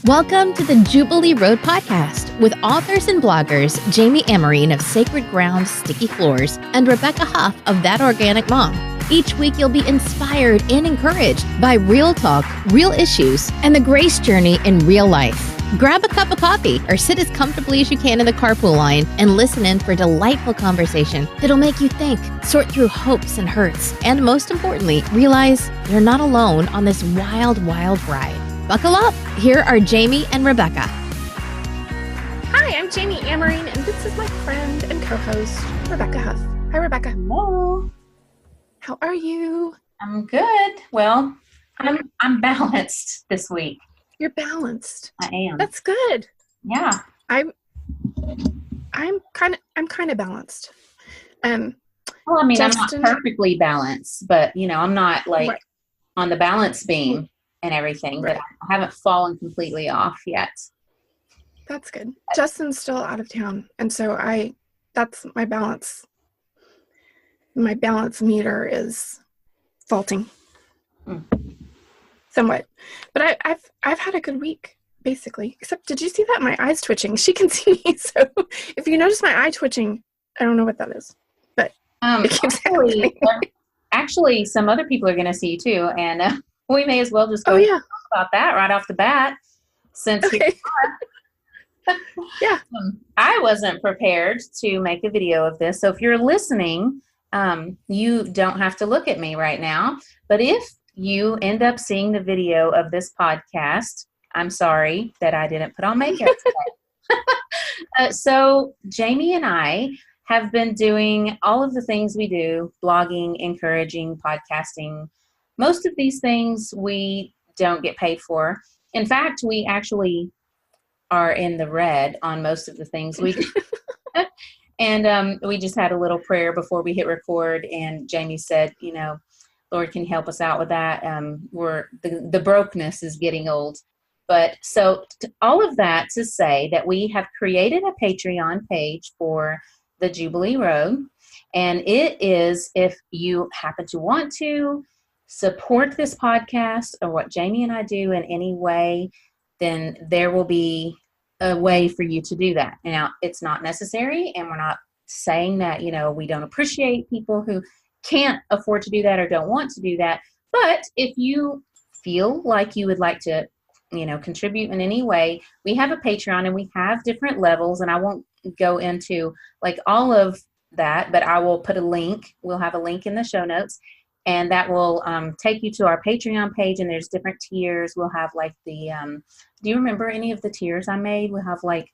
Welcome to the Jubilee Road podcast with authors and bloggers Jami Amerine of Sacred Ground, Sticky Floors, and Rebecca Huff of That Organic Mom. Each week you'll be inspired and encouraged by real talk, real issues, and the grace journey in real life. Grab a cup of coffee or sit as comfortably as you can in the carpool line and listen in for delightful conversation that'll make you think, sort through hopes and hurts, and most importantly, realize you're not alone on this wild, wild ride. Buckle up. Here are Jami and Rebecca. Hi, I'm Jami Amerine, and this is my friend and co-host, Rebecca Huff. Hi, Rebecca. Hello. How are you? I'm good. Well, I'm balanced this week. You're balanced. I am. That's good. Yeah. I'm kind of balanced. Well, I mean, Justin, I'm not perfectly balanced, but I'm not like right. on the balance beam and everything, Right. but I haven't fallen completely off yet. That's good. Justin's still out of town, and so that's my balance. My balance meter is faulting. Somewhat. But I've had a good week, basically. Except, did you see that? My eye's twitching. She can see me, so if you notice my eye twitching, I don't know what that is. But it keeps happening. Actually, some other people are going to see you too, and we may as well just go yeah. talk about that right off the bat, since Okay. Yeah. I wasn't prepared to make a video of this. So if you're listening, you don't have to look at me right now. But if you end up seeing the video of this podcast, I'm sorry that I didn't put on makeup today. So Jami and I have been doing all of the things we do, blogging, encouraging, podcasting. Most of these things we don't get paid for. In fact, we actually are in the red on most of the things we do. And we just had a little prayer before we hit record, and Jami said, Lord, can you help us out with that? The brokenness is getting old. But so all of that to say that we have created a Patreon page for the Jubilee Road. And it is, if you happen to want to support this podcast or what Jami and I do in any way, then there will be a way for you to do that. Now, it's not necessary, and we're not saying that, we don't appreciate people who can't afford to do that or don't want to do that. But if you feel like you would like to, contribute in any way, we have a Patreon and we have different levels, and I won't go into like all of that, but I will put a link. We'll have a link in the show notes, and that will take you to our Patreon page, and there's different tiers. We'll have like the, do you remember any of the tiers I made? We'll have like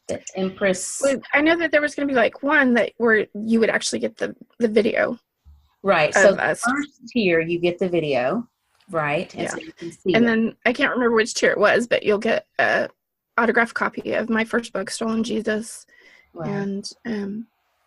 the Empress. Well, I know that there was going to be like one where you would actually get the video. Right. So the first tier, you get the video, right? And so you can see and then I can't remember which tier it was, but you'll get a autographed copy of my first book, Stolen Jesus, and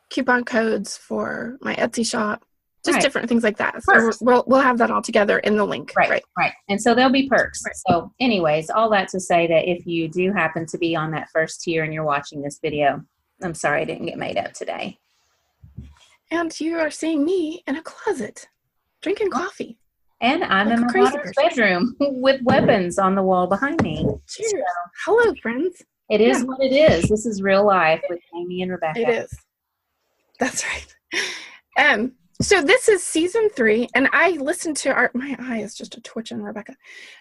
coupon codes for my Etsy shop. Just different things like that. So we'll have that all together in the link. Right. And so there'll be perks. Right. So anyways, all that to say that if you do happen to be on that first tier and you're watching this video, I'm sorry I didn't get made up today. And you are seeing me in a closet, drinking coffee. And I'm in my daughter's bedroom with weapons on the wall behind me. Cheers. So, hello, friends. It is what it is. This is real life with Jami and Rebecca. It is. That's right. So this is season 3, and I listened to my eye is just a twitching, Rebecca.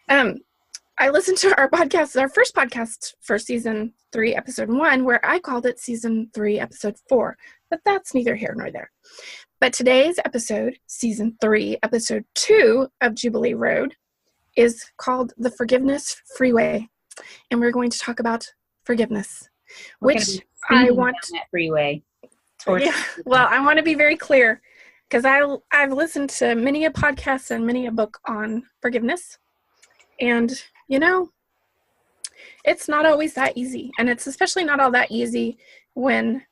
I listened to our podcast, our first podcast for season 3, episode 1, where I called it season 3, episode 4, but that's neither here nor there. But today's episode, season 3, episode 2 of Jubilee Road, is called the Forgiveness Freeway, and we're going to talk about forgiveness, which I want that freeway. Well, I want to be very clear, because I've listened to many a podcast and many a book on forgiveness, and it's not always that easy, and it's especially not all that easy when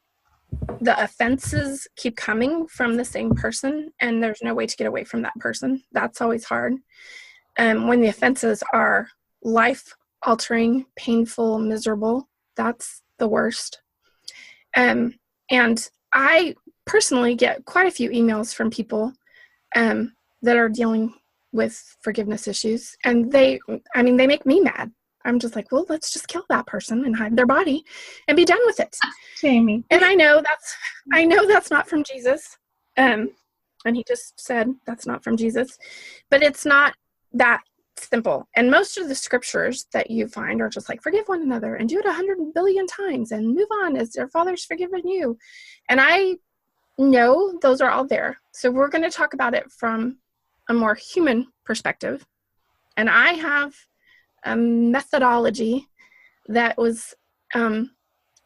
the offenses keep coming from the same person and there's no way to get away from that person. That's always hard. When the offenses are life-altering, painful, miserable, that's the worst. And I personally get quite a few emails from people that are dealing with forgiveness issues, and they make me mad. I'm just like, well, let's just kill that person and hide their body and be done with it. Jami. And I know that's not from Jesus. And he just said that's not from Jesus. But it's not that simple. And most of the scriptures that you find are just like, forgive one another and do it 100 billion times and move on as your Father's forgiven you. And I know those are all there. So we're going to talk about it from a more human perspective. And I have a methodology that was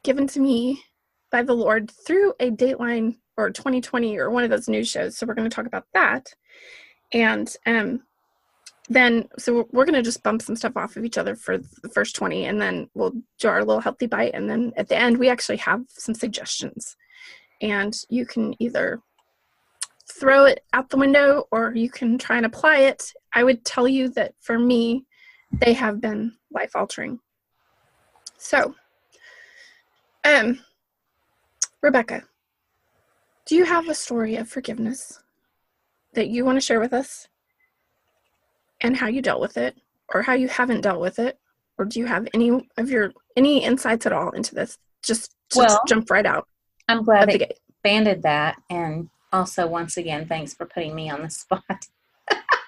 given to me by the Lord through a Dateline or 2020 or one of those news shows. So we're going to talk about that. And then, so we're going to just bump some stuff off of each other for the first 20, and then we'll do our little healthy bite. And then at the end, we actually have some suggestions. And you can either throw it out the window or you can try and apply it. I would tell you that for me, they have been life-altering. So, Rebecca, do you have a story of forgiveness that you want to share with us and how you dealt with it, or how you haven't dealt with it? Or do you have any insights at all into this? Just jump right out. I'm glad that you expanded that. And also, once again, thanks for putting me on the spot.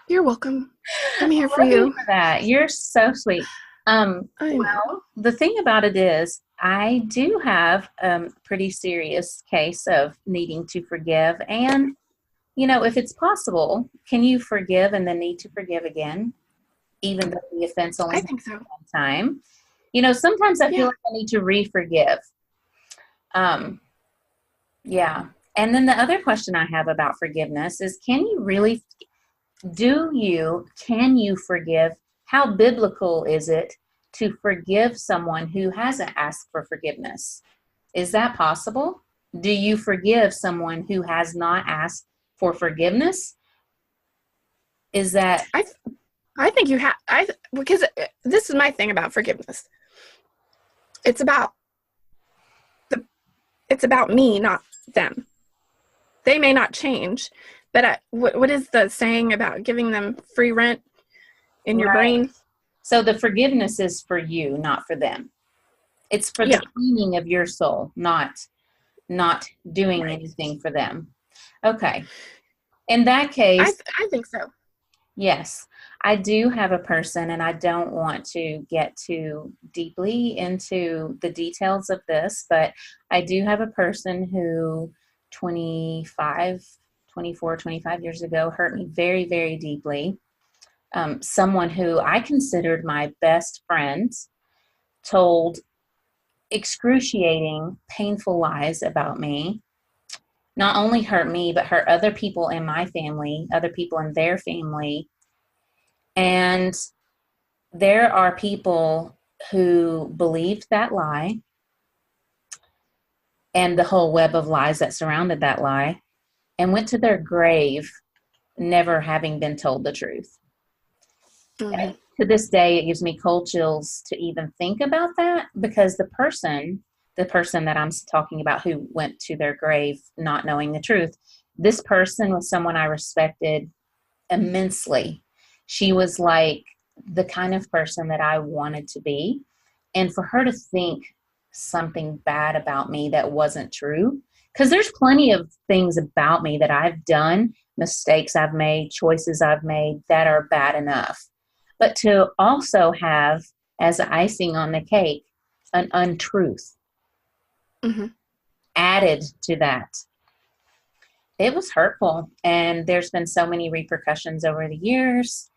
You're welcome. I'm here for you. For that. You're so sweet. Well, the thing about it is, I do have a pretty serious case of needing to forgive. And, if it's possible, can you forgive and then need to forgive again, even though the offense only happened one time? Sometimes I feel like I need to re-forgive. Yeah. And then the other question I have about forgiveness is, can you forgive? How biblical is it to forgive someone who hasn't asked for forgiveness? Is that possible? Do you forgive someone who has not asked for forgiveness? Is that... I think you have, because this is my thing about forgiveness. It's about me, not them. They may not change, but what is the saying about giving them free rent in your brain? So the forgiveness is for you, not for them. It's for the cleaning of your soul, not doing anything for them. Okay. In that case, I think so. Yes, I do have a person, and I don't want to get too deeply into the details of this, but I do have a person who 24, 25 years ago hurt me very, very deeply. Someone who I considered my best friend told excruciating, painful lies about me. Not only hurt me, but hurt other people in my family, other people in their family. And there are people who believed that lie and the whole web of lies that surrounded that lie, and went to their grave never having been told the truth. Mm-hmm. To this day, it gives me cold chills to even think about that, because the person that I'm talking about who went to their grave not knowing the truth, this person was someone I respected immensely. She was like the kind of person that I wanted to be. And for her to think something bad about me that wasn't true, because there's plenty of things about me that I've done, mistakes I've made, choices I've made that are bad enough. But to also have, as icing on the cake, an untruth added to that, it was hurtful. And there's been so many repercussions over the years.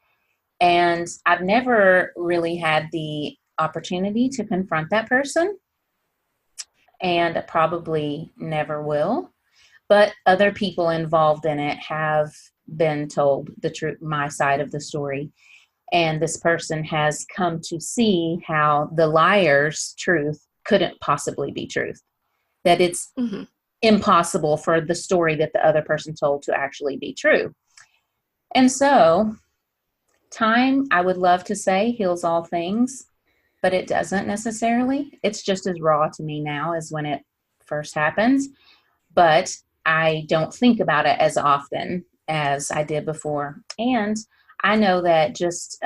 And I've never really had the opportunity to confront that person, and probably never will. But other people involved in it have been told the truth, my side of the story. And this person has come to see how the liar's truth couldn't possibly be truth. That it's impossible for the story that the other person told to actually be true. And so, time, I would love to say, heals all things, but it doesn't necessarily. It's just as raw to me now as when it first happens. But I don't think about it as often as I did before. And I know that just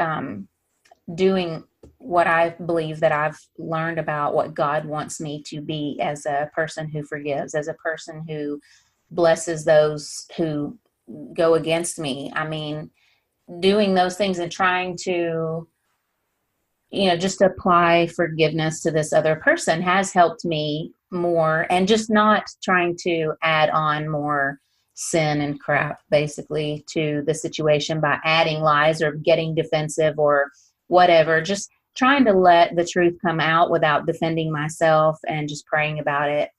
doing what I believe that I've learned about what God wants me to be as a person who forgives, as a person who blesses those who go against me. I mean, doing those things and trying to, just apply forgiveness to this other person has helped me more, and just not trying to add on more sin and crap basically to the situation by adding lies or getting defensive or whatever, just trying to let the truth come out without defending myself and just praying about it.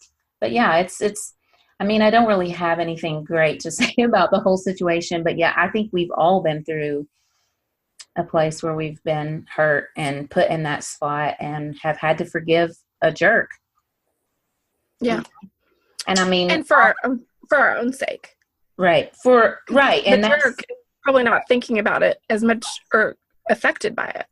But yeah, it's I mean, I don't really have anything great to say about the whole situation, but yeah, I think we've all been through a place where we've been hurt and put in that spot and have had to forgive a jerk. Yeah. And I mean, and for our own sake. Right. And the jerk is probably not thinking about it as much or affected by it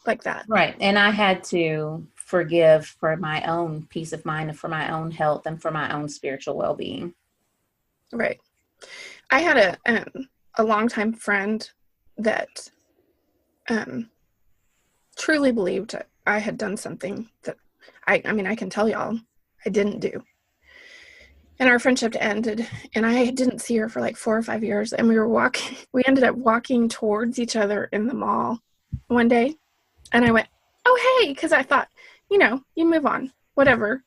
like that. Right. And I had to forgive for my own peace of mind and for my own health and for my own spiritual well-being. Right. I had a longtime friend that truly believed I had done something that I can tell y'all I didn't do. And our friendship ended, and I didn't see her for like 4 or 5 years. And we ended up walking towards each other in the mall one day. And I went, oh, hey, because I thought, you move on, whatever.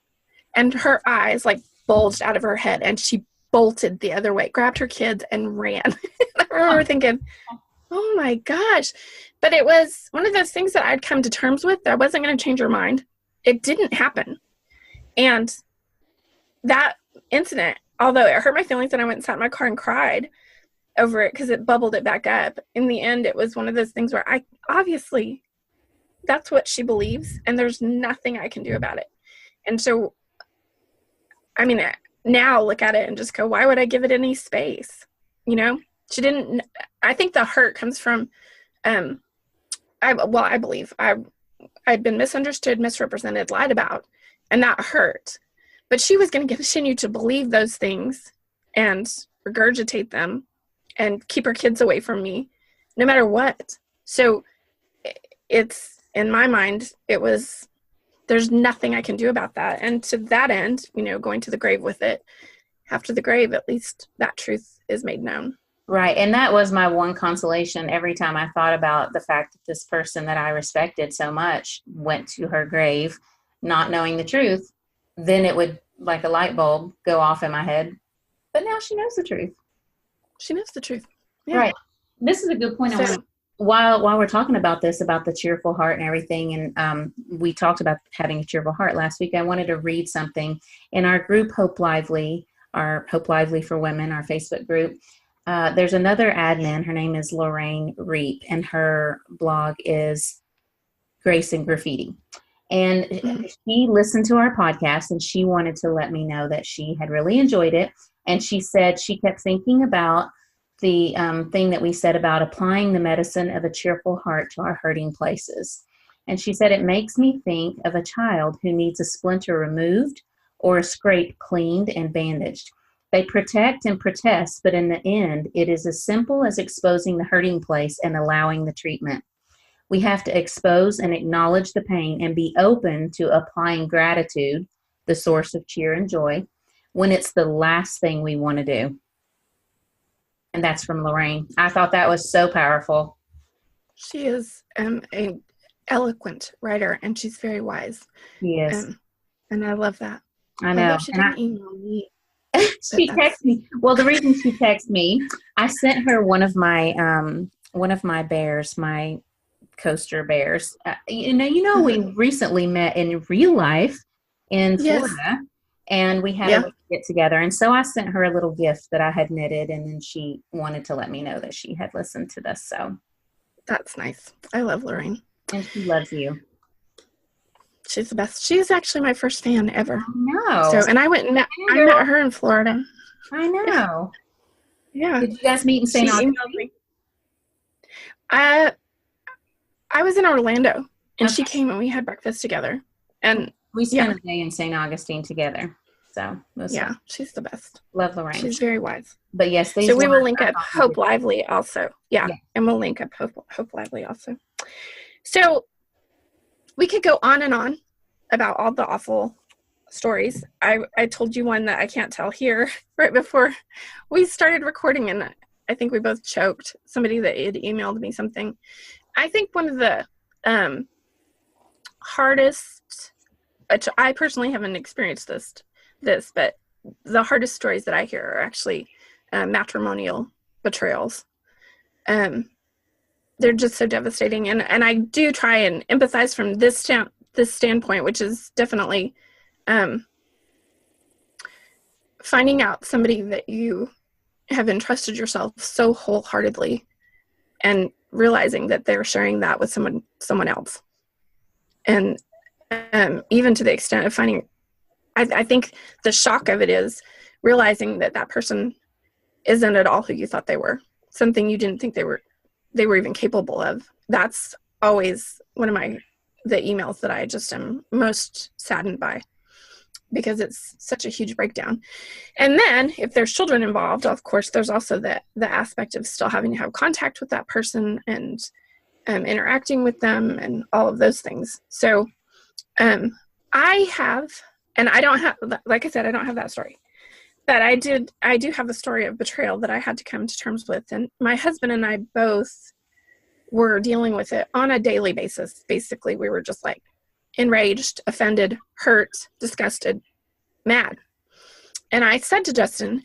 And her eyes like bulged out of her head, and she bolted the other way, grabbed her kids and ran. I remember thinking, oh my gosh. But it was one of those things that I'd come to terms with that I wasn't going to change her mind. It didn't happen. And that incident, although it hurt my feelings and I went and sat in my car and cried over it because it bubbled it back up, in the end, it was one of those things where I obviously that's what she believes and there's nothing I can do about it. And so, I mean, now look at it and just go, why would I give it any space? She didn't, I think the hurt comes from, I believe I'd been misunderstood, misrepresented, lied about, and that hurt. But she was going to continue to believe those things and regurgitate them and keep her kids away from me no matter what. So it's, in my mind, there's nothing I can do about that. And to that end, going to the grave with it, after the grave, at least that truth is made known. Right. And that was my one consolation every time I thought about the fact that this person that I respected so much went to her grave not knowing the truth. Then it would, like a light bulb, go off in my head. But now she knows the truth. She knows the truth. Yeah. Right. This is a good point. While we're talking about this, about the cheerful heart and everything, and we talked about having a cheerful heart last week, I wanted to read something in our group, Hope Lively, our Hope Lively for Women, our Facebook group. There's another admin. Her name is Lorraine Reap, and her blog is Grace and Graffiti. And she listened to our podcast, and she wanted to let me know that she had really enjoyed it. And she said she kept thinking about the thing that we said about applying the medicine of a cheerful heart to our hurting places. And she said, it makes me think of a child who needs a splinter removed or a scrape cleaned and bandaged. They protect and protest, but in the end, it is as simple as exposing the hurting place and allowing the treatment. We have to expose and acknowledge the pain and be open to applying gratitude, the source of cheer and joy, when it's the last thing we want to do. And that's from Lorraine. I thought that was so powerful. She is an eloquent writer, and she's very wise. Yes. And I love that. I know. She didn't email me. She texted me. Well, the reason she texted me, I sent her one of my bears, my coaster bears. We recently met in real life in Florida, and we had a get together. And so I sent her a little gift that I had knitted, and then she wanted to let me know that she had listened to this. So that's nice. I love Lorraine, and she loves you. She's the best. She's actually my first fan ever. No. So, and I went and I met her in Florida. I know. Yeah. Did you guys meet in St. Augustine? I was in Orlando, and she came and we had breakfast together. And we spent a day in St. Augustine together. So she's the best. Love Lorraine. She's very wise. But yes, so we will link up Hope Lively also. Yeah, and we'll link up Hope Lively also. So we could go on and on about all the awful stories. I told you one that I can't tell here right before we started recording, and I think we both choked. Somebody that had emailed me something. I think one of the hardest, which I personally haven't experienced this, but the hardest stories that I hear are actually matrimonial betrayals. They're just so devastating, and I do try and empathize from this standpoint, which is definitely finding out somebody that you have entrusted yourself so wholeheartedly and realizing that they're sharing that with someone else. And even to the extent of finding, I think the shock of it is realizing that person isn't at all who you thought they were, something you didn't think they were even capable of. That's always one of the emails that I just am most saddened by, because it's such a huge breakdown. And then if there's children involved, of course, there's also the aspect of still having to have contact with that person and interacting with them and all of those things. So I have, and I don't have, like I said, I don't have that story, but I do have a story of betrayal that I had to come to terms with. And my husband and I both were dealing with it on a daily basis. Basically, we were just like enraged, offended, hurt, disgusted, mad. And I said to Justin,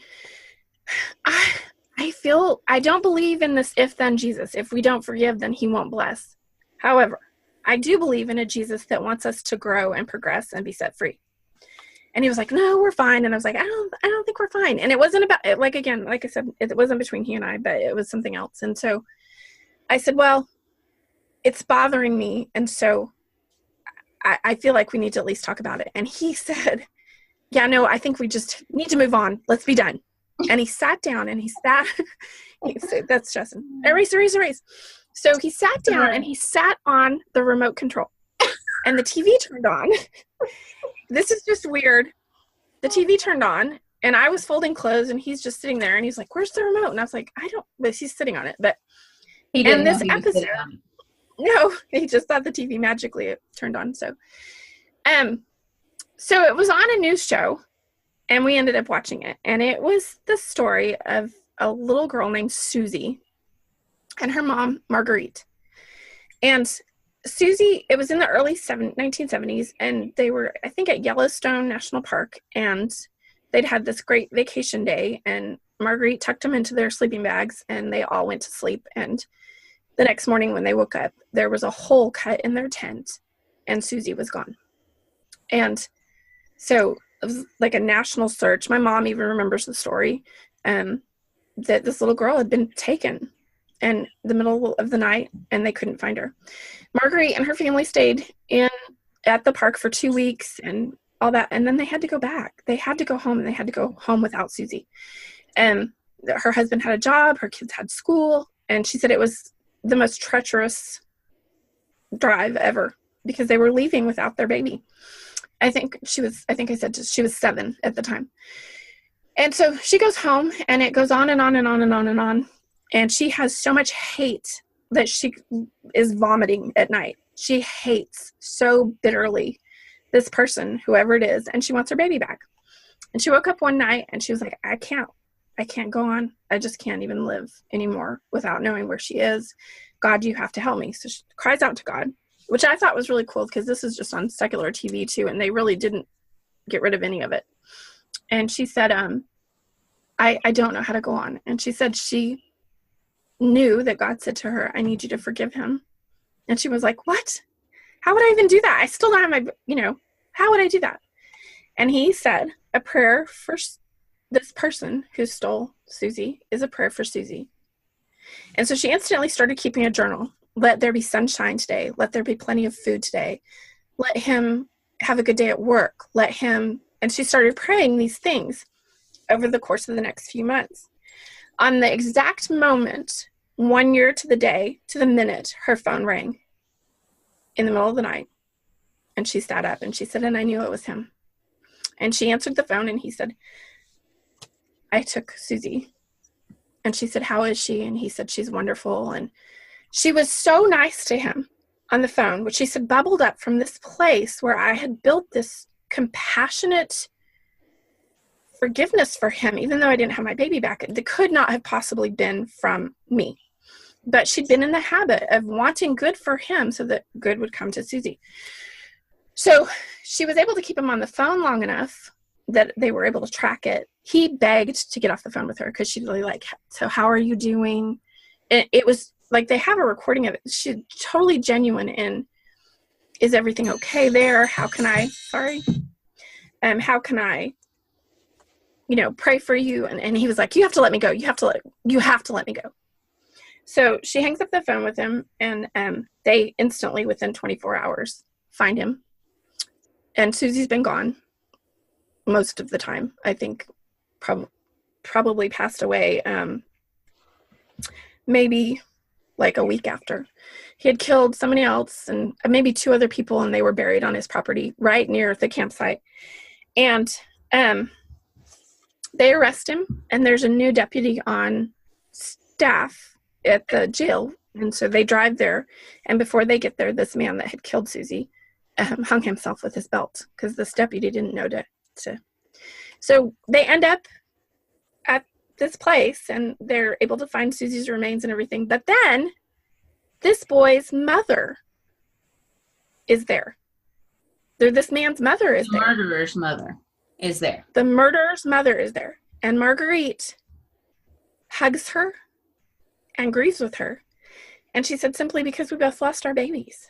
I don't believe in this if then Jesus. If we don't forgive, then he won't bless. However, I do believe in a Jesus that wants us to grow and progress and be set free. And he was like, no, we're fine. And I was like, I don't think we're fine. And it wasn't about, like I said, it wasn't between he and I, but it was something else. And so I said, well, it's bothering me. And so I feel like we need to at least talk about it. And he said, yeah, no, I think we just need to move on. Let's be done. And he sat down and he said, that's Justin. Erase. So he sat down and he sat on the remote control and the TV turned on. This is just weird. The TV turned on and I was folding clothes and he's just sitting there and he's like, where's the remote? And I was like, but he's sitting on it. But he didn't know he was sitting on it. No, he just thought the TV magically turned on. So it was on a news show and we ended up watching it. And it was the story of a little girl named Susie and her mom, Marguerite. And Susie, it was in the early 1970s, and they were, I think, at Yellowstone National Park, and they'd had this great vacation day, and Marguerite tucked them into their sleeping bags, and they all went to sleep. And the next morning when they woke up, there was a hole cut in their tent, and Susie was gone. And so it was like a national search. My mom even remembers the story, that this little girl had been taken in the middle of the night and they couldn't find her. Marguerite and her family stayed at the park for 2 weeks and all that. And then they had to go back. They had to go home, and they had to go home without Susie. And her husband had a job, her kids had school. And she said it was the most treacherous drive ever because they were leaving without their baby. I think I said she was 7 at the time. And so she goes home and it goes on and on and on and on and on. And she has so much hate that she is vomiting at night. She hates so bitterly this person, whoever it is, and she wants her baby back. And she woke up one night and she was like, I can't go on. I just can't even live anymore without knowing where she is. God, you have to help me. So she cries out to God, which I thought was really cool because this is just on secular TV too, and they really didn't get rid of any of it. And she said, I don't know how to go on. And she said she knew that God said to her, I need you to forgive him. And she was like, what? How would I even do that? I still don't have how would I do that? And he said, a prayer for this person who stole Susie is a prayer for Susie. And so she instantly started keeping a journal. Let there be sunshine today. Let there be plenty of food today. Let him have a good day at work. And she started praying these things over the course of the next few months. On the exact moment, 1 year to the day, to the minute, her phone rang in the middle of the night. And she sat up and she said, and I knew it was him. And she answered the phone and he said, I took Susie. And she said, how is she? And he said, she's wonderful. And she was so nice to him. on the phone, which she said bubbled up from this place where I had built this compassionate forgiveness for him, even though I didn't have my baby back. It could not have possibly been from me. But she'd been in the habit of wanting good for him so that good would come to Susie. So she was able to keep him on the phone long enough that they were able to track it. He begged to get off the phone with her because she's really like, so how are you doing? It was like they have a recording of it. She's totally genuine in, is everything okay there? How can I pray for you? And he was like, you have to let me go. You have to let me go. So she hangs up the phone with him, and they instantly, within 24 hours, find him. And Susie's been gone most of the time. I think probably passed away maybe like a week after. He had killed somebody else and maybe 2 other people, and they were buried on his property right near the campsite. And they arrest him, and there's a new deputy on staff at the jail, and so they drive there, and before they get there, this man that had killed Susie hung himself with his belt because this deputy didn't know to. So they end up at this place, and they're able to find Susie's remains and everything, but then this boy's mother is there. This man's mother is there. The murderer's mother is there. The murderer's mother is there, and Marguerite hugs her and grieves with her. And she said, simply because we both lost our babies.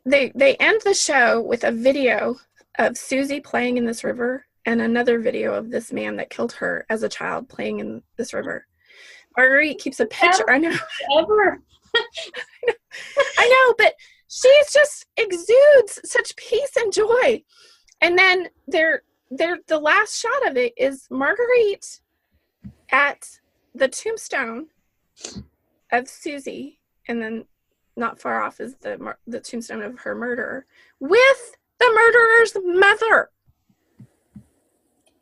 They end the show with a video of Susie playing in this river and another video of this man that killed her as a child playing in this river. Marguerite keeps a picture. I know. Ever. I know, but she just exudes such peace and joy. And then the last shot of it is Marguerite at the tombstone of Susie, and then not far off is the tombstone of her murderer with the murderer's mother.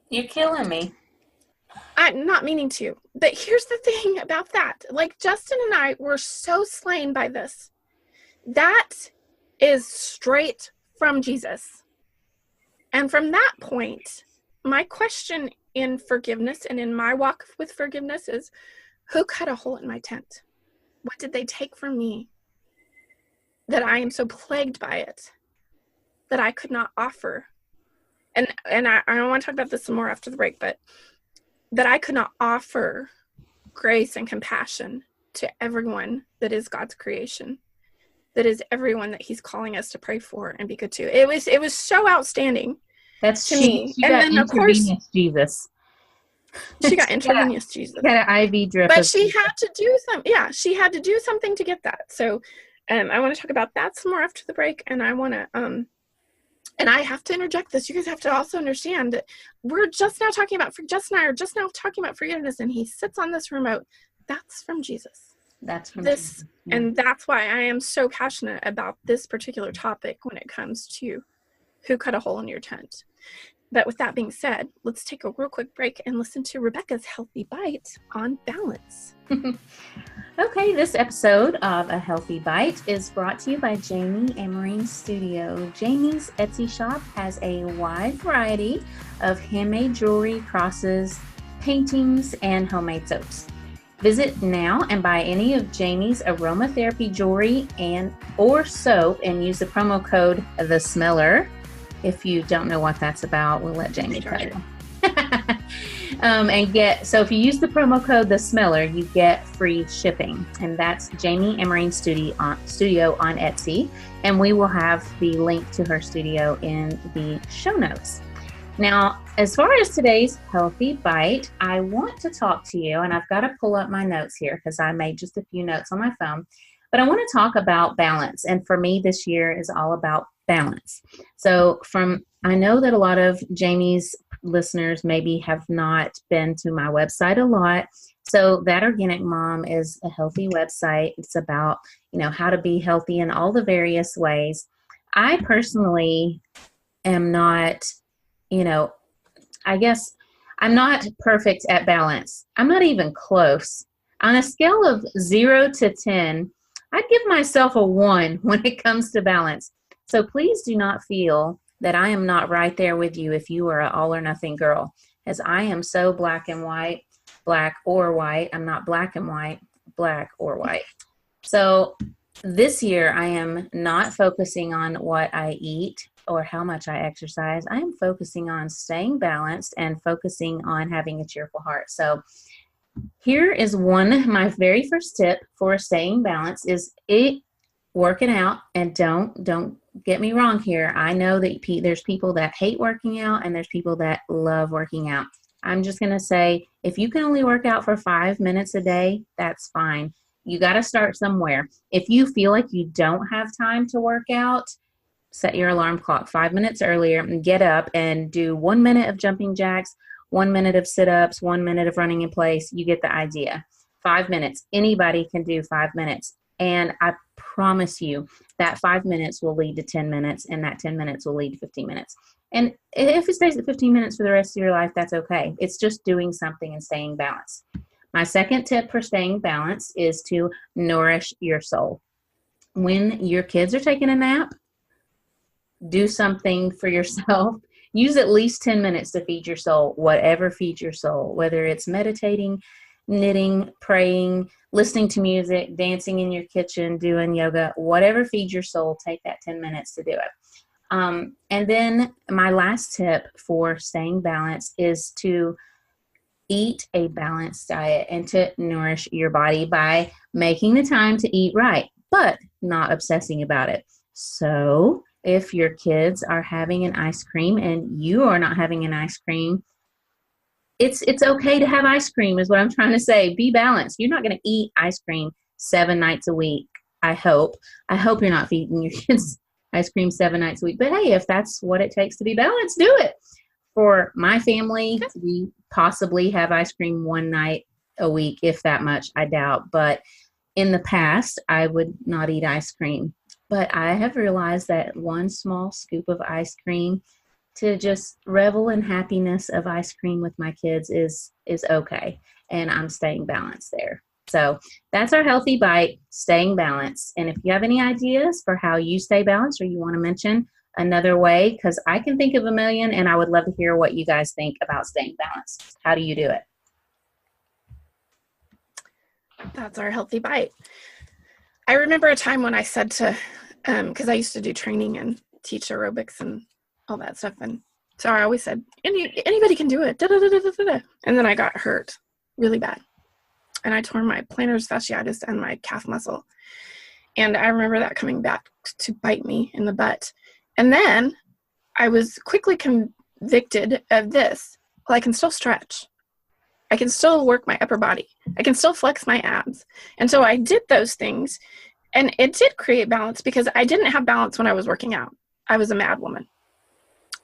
You're killing me. I'm not meaning to, but here's the thing about that. Like, Justin and I were so slain by this. That is straight from Jesus. And from that point, my question in forgiveness and in my walk with forgiveness is, who cut a hole in my tent? What did they take from me that I am so plagued by it that I could not offer? And I don't want to talk about this some more after the break, but that I could not offer grace and compassion to everyone that is God's creation, that is everyone that he's calling us to pray for and be good to. It was so outstanding. That's to me. And then of course Jesus. She got intravenous Jesus. She had an IV drip. But she had to do she had to do something to get that. So I want to talk about that some more after the break, and I want to and I have to interject this. You guys have to also understand that we're just now talking about Justin and I are just now talking about forgiveness, and he sits on this remote. That's from Jesus. That's from this Jesus. And that's why I am so passionate about this particular topic when it comes to who cut a hole in your tent. But with that being said, let's take a real quick break and listen to Rebecca's Healthy Bite on balance. Okay, this episode of A Healthy Bite is brought to you by Jami and Amerine Studio. Jami's Etsy shop has a wide variety of handmade jewelry, crosses, paintings, and homemade soaps. Visit now and buy any of Jami's aromatherapy jewelry or soap and use the promo code The Smeller. If you don't know what that's about, we'll let Jami tell you. So if you use the promo code The Smeller, you get free shipping. And that's Jami and Amerine Studio on Etsy. And we will have the link to her studio in the show notes. Now, as far as today's Healthy Bite, I want to talk to you, and I've got to pull up my notes here because I made just a few notes on my phone. But I want to talk about balance. And for me, this year is all about balance. So I know that a lot of Jami's listeners maybe have not been to my website a lot. So That Organic Mom is a healthy website. It's about, how to be healthy in all the various ways. I personally am not, I guess I'm not perfect at balance. I'm not even close. On a scale of 0 to 10, I'd give myself a 1 when it comes to balance. So please do not feel that I am not right there with you if you are an all or nothing girl, as I am so black and white, black or white. I'm not black and white, black or white. So this year I am not focusing on what I eat or how much I exercise. I am focusing on staying balanced and focusing on having a cheerful heart. So here is my very first tip for staying balanced is working out. And don't get me wrong here. I know that there's people that hate working out and there's people that love working out. I'm just going to say, if you can only work out for 5 minutes a day, that's fine. You got to start somewhere. If you feel like you don't have time to work out, set your alarm clock 5 minutes earlier and get up and do 1 minute of jumping jacks, 1 minute of sit-ups, 1 minute of running in place. You get the idea. 5 minutes. Anybody can do 5 minutes. And I promise you that 5 minutes will lead to 10 minutes, and that 10 minutes will lead to 15 minutes. And if it stays at 15 minutes for the rest of your life, that's okay. It's just doing something and staying balanced. My second tip for staying balanced is to nourish your soul. When your kids are taking a nap, do something for yourself. Use at least 10 minutes to feed your soul, whatever feeds your soul, whether it's meditating, knitting, praying, listening to music, dancing in your kitchen, doing yoga, whatever feeds your soul, take that 10 minutes to do it. And then my last tip for staying balanced is to eat a balanced diet and to nourish your body by making the time to eat right, but not obsessing about it. So if your kids are having an ice cream and you are not having an ice cream, it's okay to have ice cream is what I'm trying to say. Be balanced. You're not going to eat ice cream 7 nights a week. I hope you're not feeding your kids ice cream 7 nights a week. But hey, if that's what it takes to be balanced, do it. For my family, we possibly have ice cream 1 night a week, if that much, I doubt. But in the past, I would not eat ice cream. But I have realized that 1 small scoop of ice cream to just revel in happiness of ice cream with my kids is okay. And I'm staying balanced there. So that's our healthy bite, staying balanced. And if you have any ideas for how you stay balanced or you want to mention another way, because I can think of a million and I would love to hear what you guys think about staying balanced. How do you do it? That's our healthy bite. I remember a time when I said to, because I used to do training and teach aerobics and all that stuff. And so I always said, anybody can do it. Da, da, da, da, da, da. And then I got hurt really bad. And I tore my plantar fasciitis and my calf muscle. And I remember that coming back to bite me in the butt. And then I was quickly convicted of this. Well, I can still stretch. I can still work my upper body. I can still flex my abs. And so I did those things. And it did create balance because I didn't have balance when I was working out. I was a mad woman.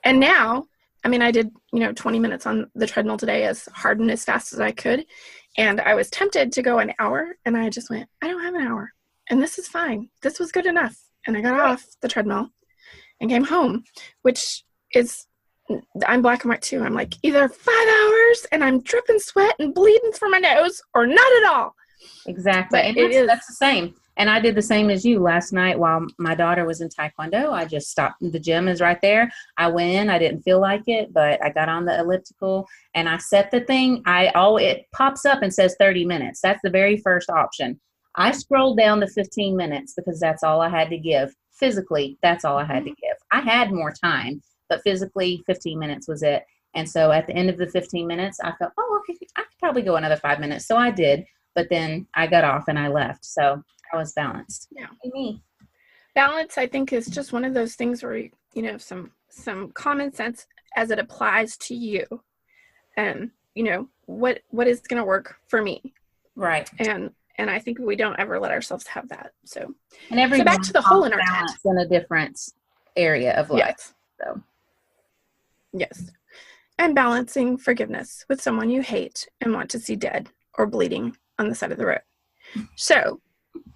And now, I mean, I did, 20 minutes on the treadmill today as hard and as fast as I could. And I was tempted to go an hour. And I just went, I don't have an hour. And this is fine. This was good enough. And I got off the treadmill and came home, which is, I'm black and white too. I'm like, either 5 hours and I'm dripping sweat and bleeding from my nose or not at all. Exactly. And that's the same. And I did the same as you last night while my daughter was in Taekwondo. I just stopped. The gym is right there. I went in. I didn't feel like it, but I got on the elliptical and I set the thing. It pops up and says 30 minutes. That's the very first option. I scrolled down to 15 minutes because that's all I had to give. Physically, that's all I had to give. I had more time, but physically 15 minutes was it. And so at the end of the 15 minutes, I felt, okay, I could probably go another 5 minutes. So I did, but then I got off and I left. So I was balanced. Yeah. Me. Balance, I think, is just one of those things where, some common sense as it applies to you. And, what is going to work for me. Right. And I think we don't ever let ourselves have that. So, and back to the hole in our tent. In a different area of life. Yes. So. Yes. And balancing forgiveness with someone you hate and want to see dead or bleeding on the side of the road. So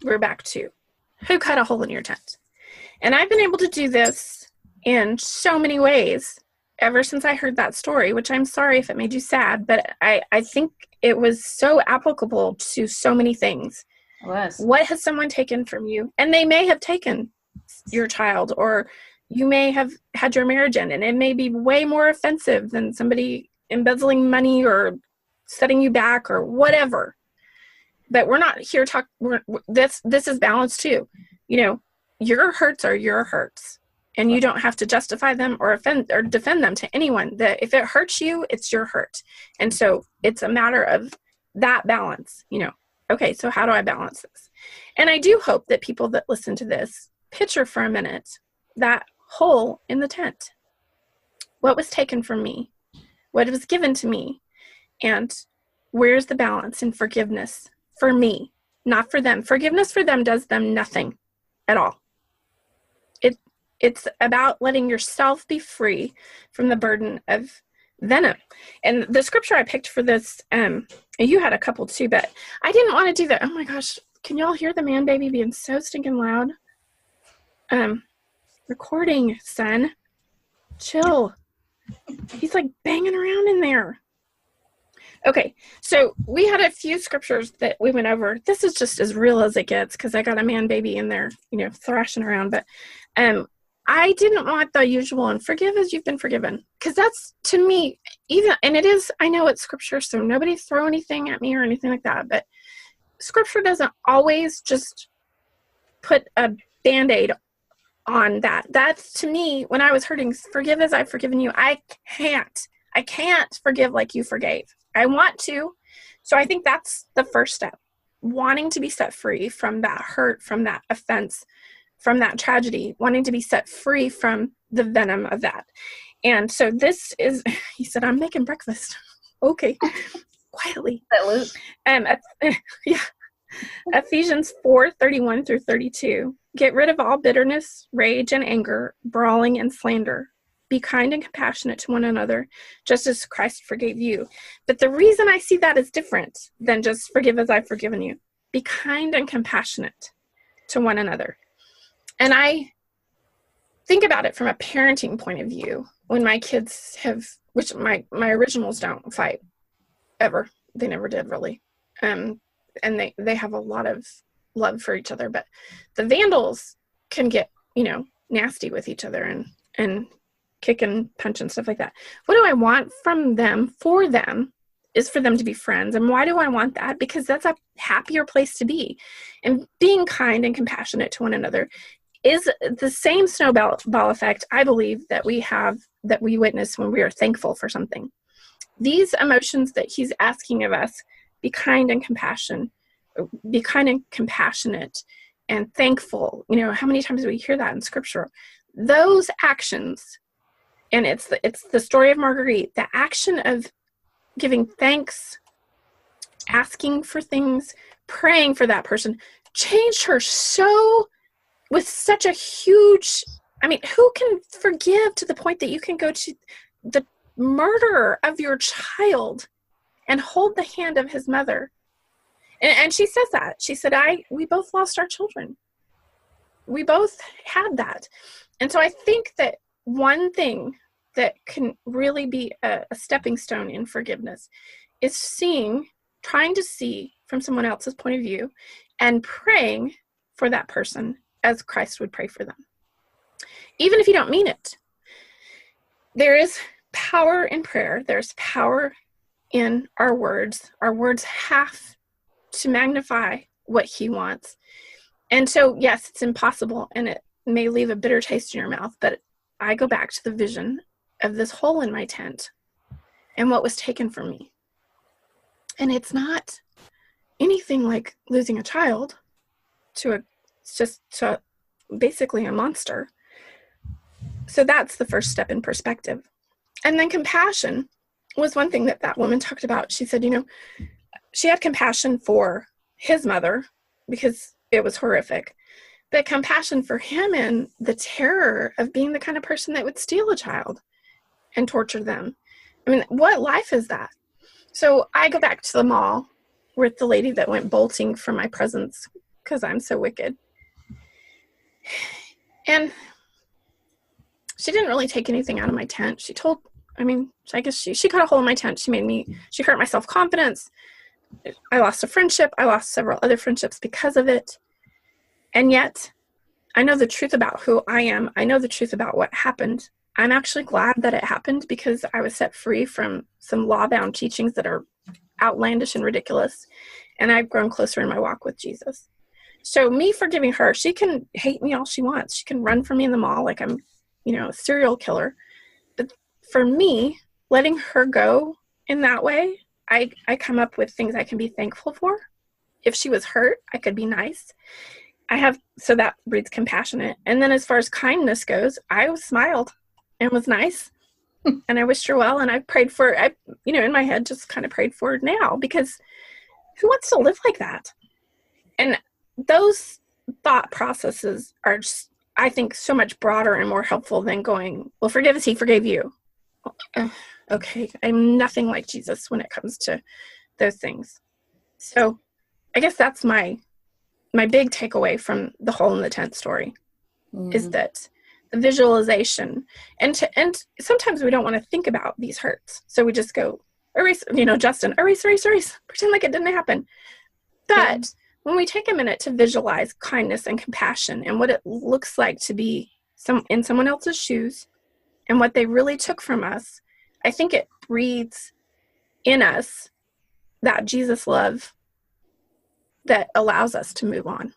we're back to who cut a hole in your tent. And I've been able to do this in so many ways ever since I heard that story, which I'm sorry if it made you sad, but I think it was so applicable to so many things. It was. What has someone taken from you? And they may have taken your child, or you may have had your marriage end, and it may be way more offensive than somebody embezzling money or setting you back or whatever. But we're not here this is balance too. Your hurts are your hurts, and you don't have to justify them or offend or defend them to anyone. That if it hurts you, it's your hurt. And so it's a matter of that balance, Okay, so how do I balance this? And I do hope that people that listen to this picture for a minute that hole in the tent. What was taken from me? What was given to me? And where's the balance in forgiveness for me, not for them? Forgiveness for them does them nothing at all. It's about letting yourself be free from the burden of venom. And the scripture I picked for this, you had a couple too, but I didn't want to do that. Oh my gosh, can y'all hear the man baby being so stinking loud? Recording, son. Chill. He's like banging around in there. Okay, so we had a few scriptures that we went over. This is just as real as it gets because I got a man baby in there, thrashing around. But I didn't want the usual and forgive as you've been forgiven, because that's, to me, and it is, I know it's scripture, so nobody throw anything at me or anything like that, but scripture doesn't always just put a Band-Aid on that. That's, to me, when I was hurting, forgive as I've forgiven you. I can't forgive like you forgave. I want to. So I think that's the first step, wanting to be set free from that hurt, from that offense, from that tragedy, wanting to be set free from the venom of that. And so this is, he said, I'm making breakfast. Okay. Quietly. Yeah. Ephesians 4:31 through 32. Get rid of all bitterness, rage, and anger, brawling, and slander. Be kind and compassionate to one another, just as Christ forgave you. But the reason I see that is different than just forgive as I've forgiven you. Be kind and compassionate to one another. And I think about it from a parenting point of view. When my kids have, which my originals don't fight ever. They never did, really. And they have a lot of love for each other. But the vandals can get, nasty with each other and kick and punch and stuff like that. What do I want from them, for them, is for them to be friends. And why do I want that? Because that's a happier place to be. And being kind and compassionate to one another is the same snowball effect, I believe, that we witness when we are thankful for something. These emotions that he's asking of us, be kind and compassionate and thankful. How many times do we hear that in scripture? Those actions, and it's the story of Marguerite, the action of giving thanks, asking for things, praying for that person, changed her so, with such a huge, who can forgive to the point that you can go to the murderer of your child and hold the hand of his mother? And she says that. She said, we both lost our children. We both had that. And so I think that one thing that can really be a stepping stone in forgiveness is trying to see from someone else's point of view and praying for that person as Christ would pray for them. Even if you don't mean it. There is power in prayer. There's power in our words. Our words have to magnify what he wants. And so, yes, it's impossible and it may leave a bitter taste in your mouth, but I go back to the vision of this hole in my tent and what was taken from me. And it's not anything like losing a child to basically a monster. So that's the first step in perspective. And then compassion was one thing that woman talked about. She said, she had compassion for his mother because it was horrific, but compassion for him and the terror of being the kind of person that would steal a child and torture them. What life is that? So I go back to the mall with the lady that went bolting from my presence because I'm so wicked. And she didn't really take anything out of my tent. I guess she cut a hole in my tent. She hurt my self-confidence. I lost a friendship. I lost several other friendships because of it. And yet, I know the truth about who I am. I know the truth about what happened. I'm actually glad that it happened because I was set free from some law-bound teachings that are outlandish and ridiculous. And I've grown closer in my walk with Jesus. So me forgiving her, she can hate me all she wants. She can run from me in the mall like I'm, a serial killer. But for me, letting her go in that way, I come up with things I can be thankful for. If she was hurt, I could be nice. So that breeds compassionate. And then as far as kindness goes, I smiled and was nice. And I wished her well. And I prayed for, in my head, just kind of prayed for her now, because who wants to live like that? And those thought processes are just, I think, so much broader and more helpful than going, well, forgive as he forgave you. Okay, I'm nothing like Jesus when it comes to those things. So I guess that's my big takeaway from the hole in the tent story, is that the visualization, and sometimes we don't want to think about these hurts. So we just go, erase, Justin, erase, pretend like it didn't happen. But when we take a minute to visualize kindness and compassion and what it looks like to be in someone else's shoes and what they really took from us, I think it breathes in us that Jesus love that allows us to move on.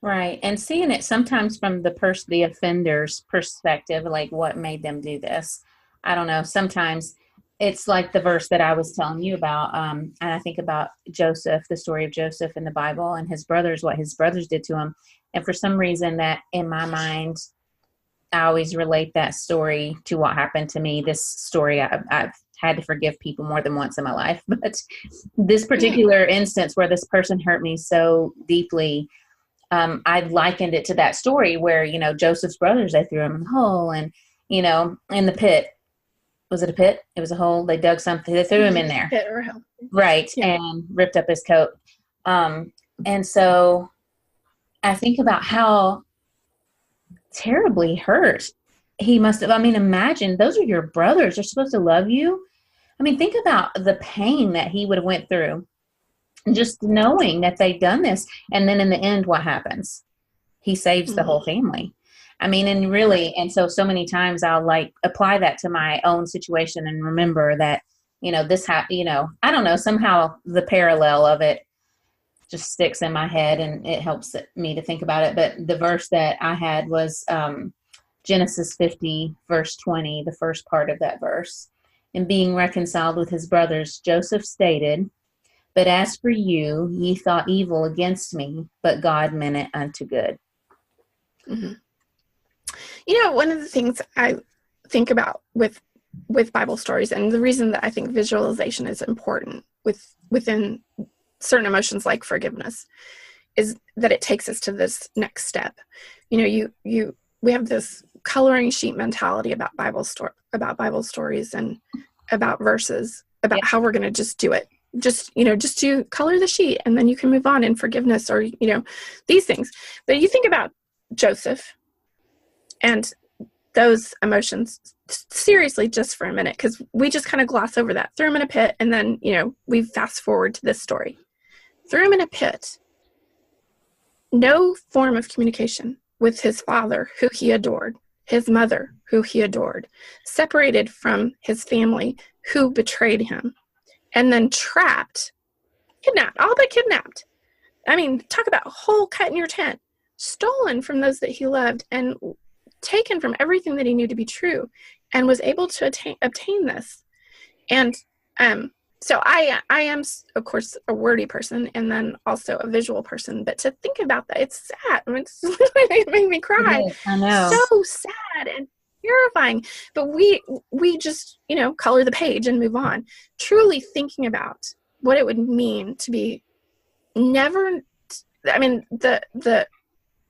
Right. And seeing it sometimes from the offender's perspective, like what made them do this. I don't know. Sometimes it's like the verse that I was telling you about. And I think about Joseph, the story of Joseph in the Bible, and his brothers, what his brothers did to him. And for some reason that in my mind, I always relate that story to what happened to me. This story, I've had to forgive people more than once in my life. But this particular instance where this person hurt me so deeply, I likened it to that story where, Joseph's brothers, they threw him in the hole and, in the pit. Was it a pit? It was a hole. They dug something. They threw him in there. Pit or hell. Right. Yeah. And ripped up his coat. And so I think about how terribly hurt he must have. Imagine those are your brothers. They're supposed to love you. Think about the pain that he would have went through just knowing that they'd done this. And then in the end, what happens? He saves the whole family. And so many times I'll apply that to my own situation and remember that, I don't know, somehow the parallel of it just sticks in my head and it helps me to think about it. But the verse that I had was Genesis 50, verse 20, the first part of that verse. And being reconciled with his brothers, Joseph stated, "But as for you, ye thought evil against me, but God meant it unto good." Mm-hmm. One of the things I think about with Bible stories, and the reason that I think visualization is important within certain emotions like forgiveness, is that it takes us to this next step. We have this coloring sheet mentality about Bible stories and about verses, about how we're going to just do it. Just to color the sheet and then you can move on in forgiveness or, these things. But you think about Joseph and those emotions seriously just for a minute, because we just kind of gloss over that. Threw him in a pit and then, we fast forward to this story. Threw him in a pit. No form of communication with his father, who he adored, his mother, who he adored, separated from his family, who betrayed him, and then trapped, kidnapped, all but kidnapped. Talk about a hole cut in your tent, stolen from those that he loved and taken from everything that he knew to be true, and was able to obtain this. And so I am, of course, a wordy person and then also a visual person, but to think about that, it's sad. It's literally made me cry. I know. So sad and terrifying. But we just, color the page and move on. Truly thinking about what it would mean to be the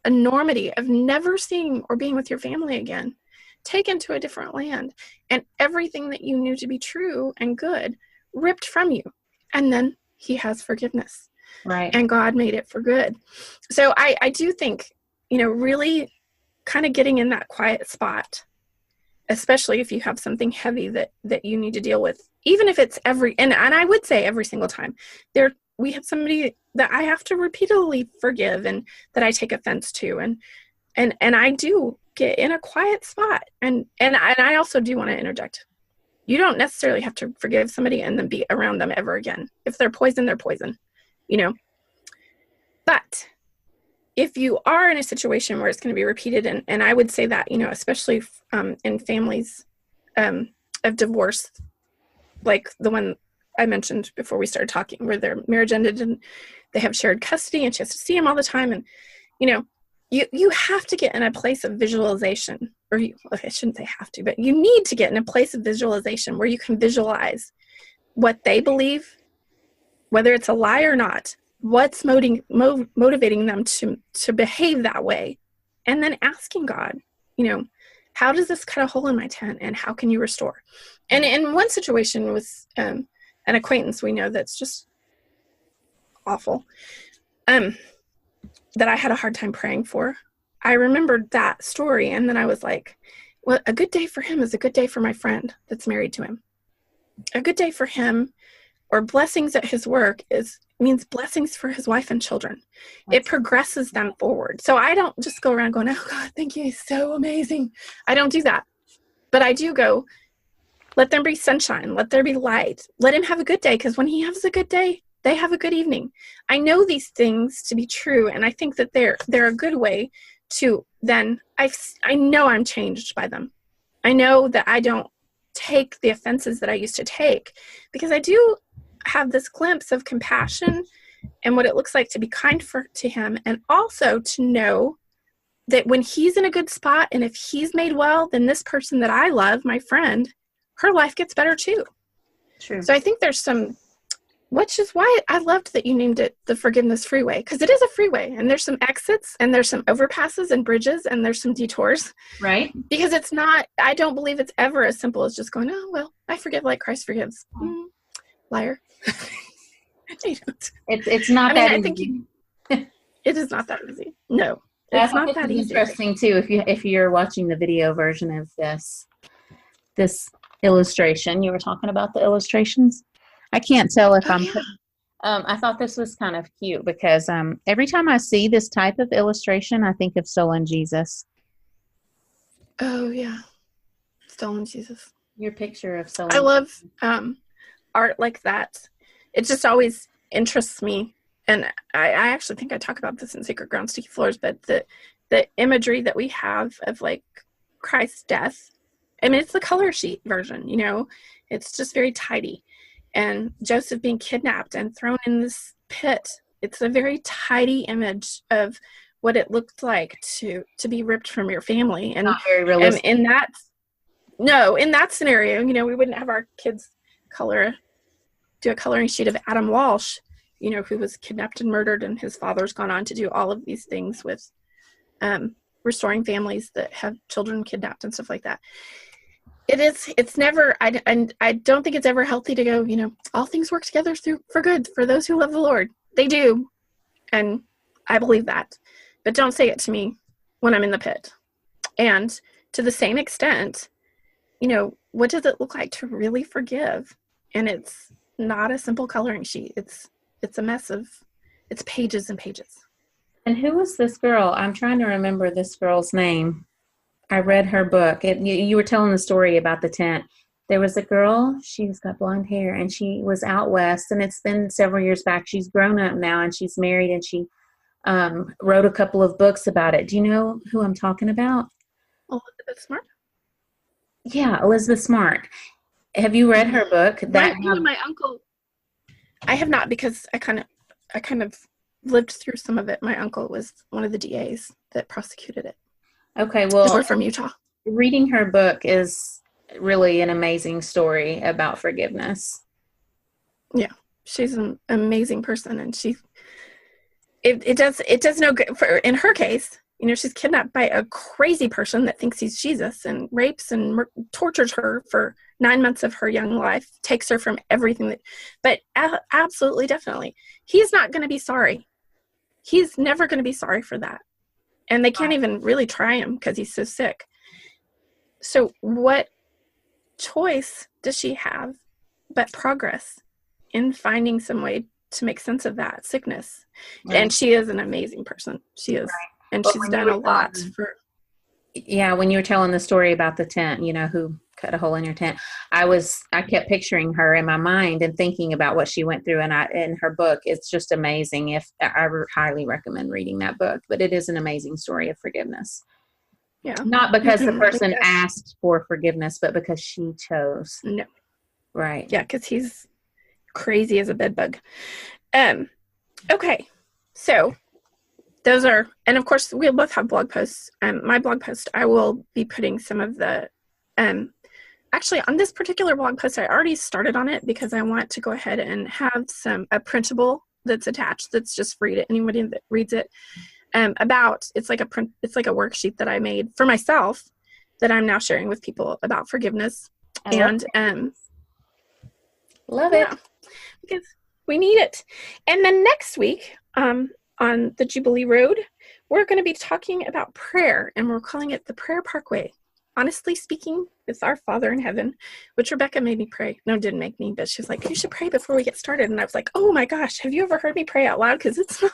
enormity of never seeing or being with your family again, taken to a different land, and everything that you knew to be true and good ripped from you. And then he has forgiveness. Right. And God made it for good. So I do think, really kind of getting in that quiet spot, especially if you have something heavy that you need to deal with even if it's and I would say every single time, we have somebody that I have to repeatedly forgive and that I take offense to. And I do get in a quiet spot. And I also do want to interject. You don't necessarily have to forgive somebody and then be around them ever again. If they're poison, they're poison, you know. But if you are in a situation where it's going to be repeated, and I would say that, you know, especially in families of divorce, like the one I mentioned before we started talking, where their marriage ended and they have shared custody and she has to see him all the time. And, you know, you have to get in a place of visualization, I shouldn't say have to, but you need to get in a place of visualization where you can visualize what they believe, whether it's a lie or not, what's motivating them to behave that way, and then asking God, you know, how does this cut a hole in my tent and how can you restore? And in one situation with an acquaintance we know that's just awful, that I had a hard time praying for, I remembered that story, and then I was like, well, a good day for him is a good day for my friend that's married to him. A good day for him, or blessings at his work, means blessings for his wife and children. It progresses them forward. So I don't just go around going, oh God, thank you, he's so amazing. I don't do that. But I do go, let there be sunshine, let there be light, let him have a good day, because when he has a good day, they have a good evening. I know these things to be true, and I think that they're a good way to then, I know I'm changed by them. I know that I don't take the offenses that I used to take, because I do have this glimpse of compassion and what it looks like to be kind to him, and also to know that when he's in a good spot and if he's made well, then this person that I love, my friend, her life gets better too. True. So I think there's which is why I loved that you named it the Forgiveness Freeway, because it is a freeway, and there's some exits and there's some overpasses and bridges and there's some detours. Right. Because it's not, I don't believe it's ever as simple as just going, oh, well, I forgive like Christ forgives. Liar. You don't. It's not that easy. I think it is not that easy. No, it's not that easy. Interesting too, if you're watching the video version of this illustration. You were talking about the illustrations. I can't tell if I thought this was kind of cute because every time I see this type of illustration, I think of Stolen Jesus. Oh yeah, Stolen Jesus. Your picture of Stolen. I love art like that. It just always interests me, and I actually think I talk about this in Sacred Ground, Sticky Floors. But the imagery that we have of like Christ's death, I mean, it's the color sheet version. You know, it's just very tidy. And Joseph being kidnapped and thrown in this pit. It's a very tidy image of what it looked like to be ripped from your family. And not very realistic. And in that scenario, you know, we wouldn't have our kids do a coloring sheet of Adam Walsh, you know, who was kidnapped and murdered, and his father's gone on to do all of these things with restoring families that have children kidnapped and stuff like that. It's never, I don't think it's ever healthy to go, you know, all things work together for good for those who love the Lord. They do. And I believe that. But don't say it to me when I'm in the pit. And to the same extent, you know, what does it look like to really forgive? And it's not a simple coloring sheet. It's a mess of, it's pages and pages. And who was this girl? I'm trying to remember this girl's name. I read her book. You were telling the story about the tent. There was a girl, she's got blonde hair, and she was out west, and it's been several years back. She's grown up now, and she's married, and she wrote a couple of books about it. Do you know who I'm talking about? Elizabeth Smart? Yeah, Elizabeth Smart. Have you read her book? My uncle. I have not, because I kind of lived through some of it. My uncle was one of the DAs that prosecuted it. Okay, well, we're from Utah. Reading her book is really an amazing story about forgiveness. Yeah, she's an amazing person, and it does no good for, in her case. You know, she's kidnapped by a crazy person that thinks he's Jesus and rapes and tortures her for 9 months of her young life, takes her from everything but absolutely, definitely, he's not going to be sorry. He's never going to be sorry for that. And they can't even really try him because he's so sick. So what choice does she have but progress in finding some way to make sense of that sickness. Right. And she is an amazing person. She is. Right. And well, she's done a lot for. Yeah, when you were telling the story about the tent, you know, who cut a hole in your tent, I kept picturing her in my mind and thinking about what she went through, and in her book, it's just amazing. I highly recommend reading that book, but it is an amazing story of forgiveness. Yeah. Not because the person asked for forgiveness, but because she chose. No. Right. Yeah, because he's crazy as a bedbug. Okay. So those are, and of course we'll both have blog posts. My blog post, I will be putting some of the, actually on this particular blog post, I already started on it because I want to go ahead and have a printable that's attached. That's just free to anybody that reads it. It's like a worksheet that I made for myself that I'm now sharing with people about forgiveness. Love it. Because we need it. And then next week, on the Jubilee Road, we're going to be talking about prayer, and we're calling it the Prayer Parkway. Honestly speaking, with our Father in heaven, which Rebecca made me pray. No, didn't make me, but she was like, you should pray before we get started. And I was like, oh my gosh, have you ever heard me pray out loud? Because it's not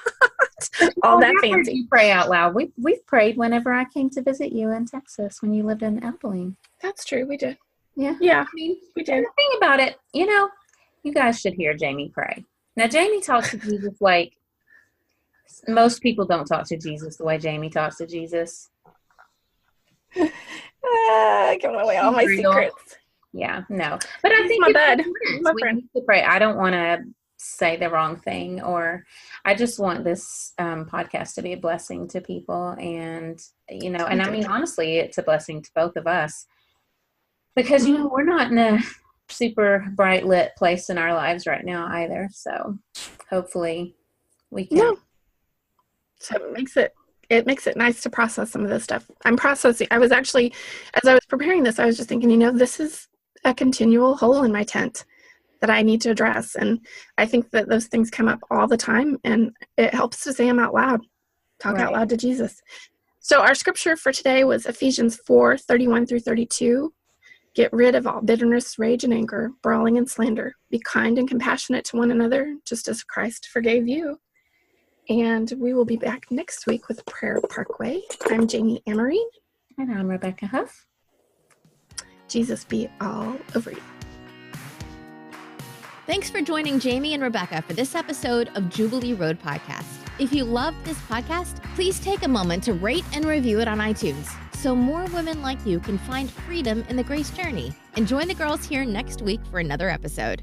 all that fancy. You pray out loud. We've prayed whenever I came to visit you in Texas when you lived in Abilene. That's true. We did. Yeah. Yeah, we did. The thing about it, you know, you guys should hear Jami pray. Now, Jami talks to Jesus like most people don't talk to Jesus the way Jami talks to Jesus. Giving away all my secrets. Yeah, no. But I think my bud. We need to pray. I don't want to say the wrong thing, or I just want this podcast to be a blessing to people. And, you know, and I mean, honestly, it's a blessing to both of us because, you know, we're not in a super bright lit place in our lives right now either. So hopefully we can. No. So it makes it nice to process some of this stuff. I'm processing. I was actually, as I was preparing this, I was just thinking, you know, this is a continual hole in my tent that I need to address. And I think that those things come up all the time, and it helps to say them out loud, talk out loud to Jesus. So our scripture for today was Ephesians 4:31-32. Get rid of all bitterness, rage, and anger, brawling and slander. Be kind and compassionate to one another, just as Christ forgave you. And we will be back next week with Prayer Parkway. I'm Jami Amerine. And I'm Rebecca Huff. Jesus be all over you. Thanks for joining Jami and Rebecca for this episode of Jubilee Road Podcast. If you loved this podcast, please take a moment to rate and review it on iTunes so more women like you can find freedom in the grace journey. And join the girls here next week for another episode.